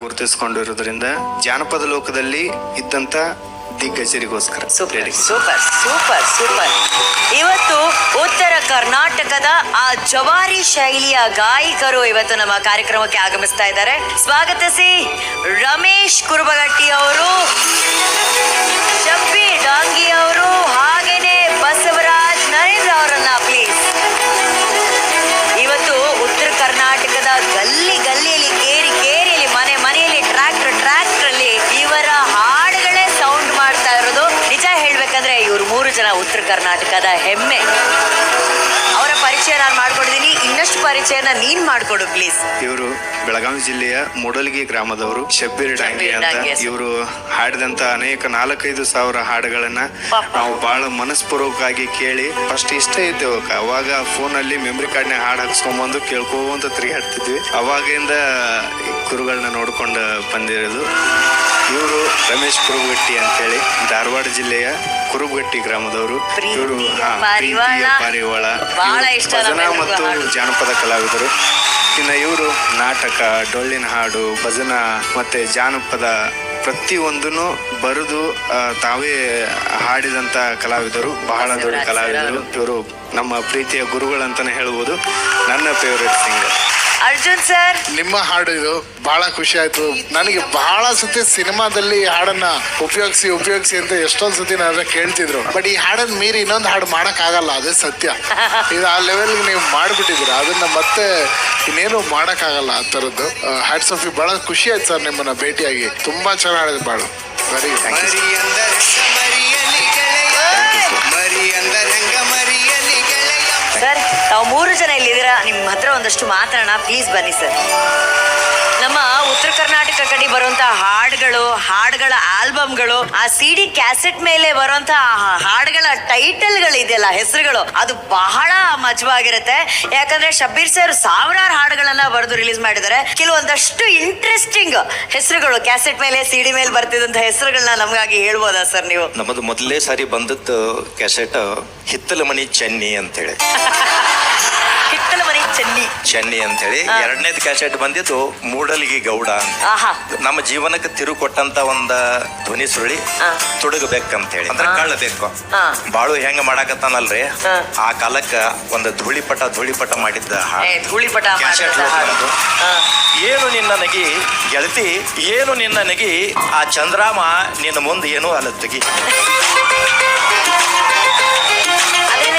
ಗುರುತಿಸಿಕೊಂಡಿರೋದ್ರಿಂದ ಜಾನಪದ ಲೋಕದಲ್ಲಿ ಇದ್ದಂತ ದಿಗ್ಗಜರಿಗೋಸ್ಕರ. Super super super super. ಇವತ್ತು ಉತ್ತರ ಕರ್ನಾಟಕದ ಆ ಜವಾರಿ ಶೈಲಿಯ ಗಾಯಕರು ಇವತ್ತು ನಮ್ಮ ಕಾರ್ಯಕ್ರಮಕ್ಕೆ ಆಗಮಿಸ್ತಾ ಇದ್ದಾರೆ. ಸ್ವಾಗತಿಸಿ ರಮೇಶ್ ಕುರುಬಗಟ್ಟಿ ಅವರು, ಶಬ್ಬಿ ಡಾಂಗಿ ಅವರು, ಹಾಗೇನೆ ಬಸವರಾಜ್ ನರೇಂದ್ರ ಅವರನ್ನ ಪ್ಲೀಸ್. ಇವತ್ತು ಉತ್ತರ ಕರ್ನಾಟಕದ ಗಲ್ಲಿ ಗಲ್ಲಿಯಲ್ಲಿ, ಕೇರಿ ಕೇರಿಯಲ್ಲಿ, ಮನೆ ಮನೆಯಲ್ಲಿ, ಟ್ರ್ಯಾಕ್ಟರ್ ಅಲ್ಲಿ ಇವರ ಹಾಡುಗಳೇ ಸೌಂಡ್ ಮಾಡ್ತಾ ಇರೋದು. ನಿಜ ಹೇಳ್ಬೇಕಂದ್ರೆ ಇವರು 3 ಜನ ಉತ್ತರ ಕರ್ನಾಟಕದ ಹೆಮ್ಮೆ. ಅವರ ಪರಿಚಯ ನಾನು ಮಾಡ್ಕೊಂಡಿದ್ದೀನಿ, ಇನ್ನಷ್ಟು ಪರಿಚಯನ ನೀನ್ ಮಾಡ್ಕೊಡು ಪ್ಲೀಸ್. ಇವರು ಬೆಳಗಾವಿ ಜಿಲ್ಲೆಯ ಮೂಡಲಗಿ ಗ್ರಾಮದವರು, ಶಬ್ಬೀರ್ ಡಾಂಗಿ ಅಂತ. ಇವರು ಹಾಡಿದಂತ ಅನೇಕ 4-5 ಸಾವಿರ ಹಾಡುಗಳನ್ನ ನಾವು ಬಹಳ ಮನಸ್ಪೂರ್ವಕವಾಗಿ ಕೇಳಿ ಫಸ್ಟ್ ಇಷ್ಟ ಇದ್ದೇವೆ. ಅವಾಗ ಫೋನ್ ಅಲ್ಲಿ ಮೆಮರಿ ಕಾರ್ಡ್ ನ ಹಾಡು ಹಾಕ್ಸ್ಕೊಂಡ್ಬಂದು ಕೇಳ್ಕೊಂತ ತಿರುಗಾಡ್ತಿದ್ವಿ. ಅವಾಗಿಂದ ಗುರುಗಳನ್ನ ನೋಡ್ಕೊಂಡು ಬಂದಿರೋದು. ಇವರು ರಮೇಶ್ ಕುರುಬಗಟ್ಟಿ ಅಂತೇಳಿ ಧಾರವಾಡ ಜಿಲ್ಲೆಯ ಕುರುಬಗಟ್ಟಿ ಗ್ರಾಮದವರು. ಇವರು ಪಾರಿವಾಳ ಭಜನಾ ಮತ್ತು ಜಾನಪದ ಕಲಾವಿದರು. ಇನ್ನು ಇವರು ನಾಟಕ, ಡೊಳ್ಳಿನ ಹಾಡು, ಭಜನಾ ಮತ್ತೆ ಜಾನಪದ ಪ್ರತಿಯೊಂದನ್ನು ಬರೆದು ತಾವೇ ಹಾಡಿದಂತ ಕಲಾವಿದರು, ಬಹಳ ದೊಡ್ಡ ಕಲಾವಿದರು. ಇವರು ನಮ್ಮ ಪ್ರೀತಿಯ ಗುರುಗಳಂತಾನೆ ಹೇಳ್ಬೋದು. ನನ್ನ ಫೇವರೇಟ್ ಸಿಂಗರ್ ಅರ್ಜುನ್ ಸರ್. ನಿಮ್ಮ ಹಾಡು ಇದು ಬಹಳ ಖುಷಿ ಆಯ್ತು ನನಗೆ. ಬಹಳ ಸತಿ ಸಿನಿಮಾದಲ್ಲಿ ಹಾಡನ್ನ ಉಪಯೋಗಿಸಿ ಅಂತ ಎಷ್ಟೊಂದ್ ಸತಿ ನನ್ನ ಕೇಳ್ತಿದ್ರು. ಬಟ್ ಈ ಹಾಡನ್ನ ಮೀರಿ ಇನ್ನೊಂದು ಹಾಡು ಮಾಡಕ್ ಆಗಲ್ಲ, ಅದೇ ಸತ್ಯ. ಇದು ಆ ಲೆವೆಲ್ಗೆ ನೀವು ಮಾಡ್ಬಿಟ್ಟಿದ್ದೀರ, ಅದನ್ನ ಮತ್ತೆ ಇನ್ನೇನು ಮಾಡಕ್ ಆಗಲ್ಲ ಆ ತರದ್ದು. Hats off you. ಬಹಳ ಖುಷಿ ಆಯ್ತು ಸರ್ ನಿಮ್ಮನ್ನ ಭೇಟಿಯಾಗಿ. ತುಂಬಾ ಚೆನ್ನಾಗಿ ಹಾಡಿದ್ರು. ಬಹಳ ವೆರಿ ಸರ್, ತಾವು 3 ಜನ ಇಲ್ಲಿದ್ದೀರಾ, ನಿಮ್ಮ ಹತ್ರ ಒಂದಷ್ಟು ಮಾತಾಡೋಣ ಪ್ಲೀಸ್. ಬನ್ನಿ ಸರ್. ನಮ್ಮ ಉತ್ತರ ಕರ್ನಾಟಕ ಕಡೆ ಬರುವಂತಹ ಹಾಡುಗಳ ಆಲ್ಬಮ್ಗಳು, ಆ CD ಕ್ಯಾಸೆಟ್ ಮೇಲೆ ಬರುವಂತಹ ಹಾಡುಗಳ ಟೈಟಲ್ಗಳಿದೆಯಲ್ಲ, ಹೆಸರುಗಳು, ಅದು ಬಹಳ ಮಜವಾಗಿರುತ್ತೆ. ಯಾಕಂದ್ರೆ ಶಬ್ಬೀರ್ ಸರ್ ಸಾವಿರಾರು ಹಾಡುಗಳನ್ನ ಬರೆದು ರಿಲೀಸ್ ಮಾಡಿದ್ದಾರೆ. ಕೆಲವೊಂದಷ್ಟು ಇಂಟ್ರೆಸ್ಟಿಂಗ್ ಹೆಸರುಗಳು ಕ್ಯಾಸೆಟ್ ಮೇಲೆ, CD ಮೇಲೆ ಬರ್ತಿದ್ದಂತ ಹೆಸರುಗಳನ್ನ ನಮಗಾಗಿ ಹೇಳ್ಬೋದಾ ಸರ್ ನೀವು? ನಮ್ಮದು ಮೊದಲನೇ ಸಾರಿ ಬಂದದ್ದು ಕ್ಯಾಸೆಟ್ ಹಿತ್ತಲ ಮನಿ ಚೆನ್ನಿ ಅಂತೇಳಿ. ಹಿತ್ತಲ ಮನಿ ಚೆನ್ನಿ ಅಂತೇಳಿ. 2ನೇದು ಕ್ಯಾಸೆಟ್ ಬಂದಿದ್ದು ಮೂಡಲಗಿ ಗೌಡ ಅಂತ. ನಮ್ಮ ಜೀವನಕ್ಕೆ ತಿರು ಕೊಟ್ಟಂತ ಒಂದ ಧ್ವನಿ ಸುರುಳಿ ತುಡುಗಬೇಕಂತೇಳಿ, ಅಂದ್ರೆ ಕಳ್ಳಬೇಕು. ಬಾಳು ಹೆಂಗ ಮಾಡಾಕತ್ತಾನಲ್ರಿ, ಆ ಕಾಲಕ್ಕ ಒಂದು ಧೂಳಿಪಟ ಮಾಡಿದ್ದ ಕ್ಯಾಸೆಟ್. ಏನು ನಿನ್ನ ನಗಿ ಗೆಳತಿ, ಏನು ನಿನ್ನ ನಗಿ, ಆ ಚಂದ್ರಾಮ ನಿನ್ನ ಮುಂದೆ ಏನು ಅಲತ್ತಗಿ.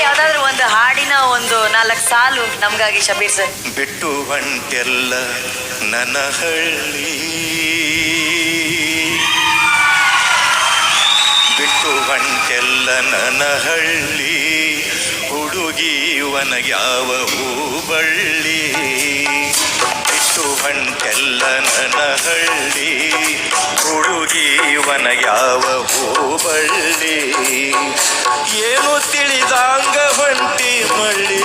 ಯಾವ್ದಾದ್ರು ಒಂದು ಹಾಡಿನ ಒಂದು 4 ಸಾಲು ನಮ್ಗಾಗಿ ಶಬ್ಬೀರ್ ಸರ್. ಬಿಟ್ಟು ಹೊಂಟೆಲ್ಲ ನನ್ನ ಹಳ್ಳಿ, ಬಿಟ್ಟು ಹೊಂಟೆಲ್ಲ ನನ್ನ ಹಳ್ಳಿ, ಹುಡುಗಿ ಒನಗ್ಯಾವ ಹೂಬಳ್ಳಿ. ಬಿಟ್ಟು ಹೊಂಟೆಲ್ಲ ನನ್ನ ಹಳ್ಳಿ, ಹುಡುಗಿ ಒನಗ್ಯಾವ ಹೂಬಳ್ಳಿ. ಏನು ತಿಳಿದಾಂಗ ಹೊಂಟಿ ಮಳ್ಳಿ,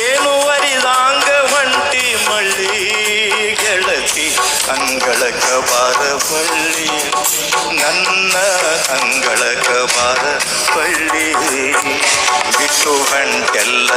ಏನು ಅರಿದಾಂಗ ಹೊಂಟಿ ಮಳ್ಳಿ. ಗೆಳತಿ ಅಂಗಳಕ ಬಾರ ಬಳ್ಳಿ, ನನ್ನ ಅಂಗಳಕ ಬಾರ ಬಳ್ಳಿ. ಬಿಟ್ಟು ಹೊಂಟೆಲ್ಲ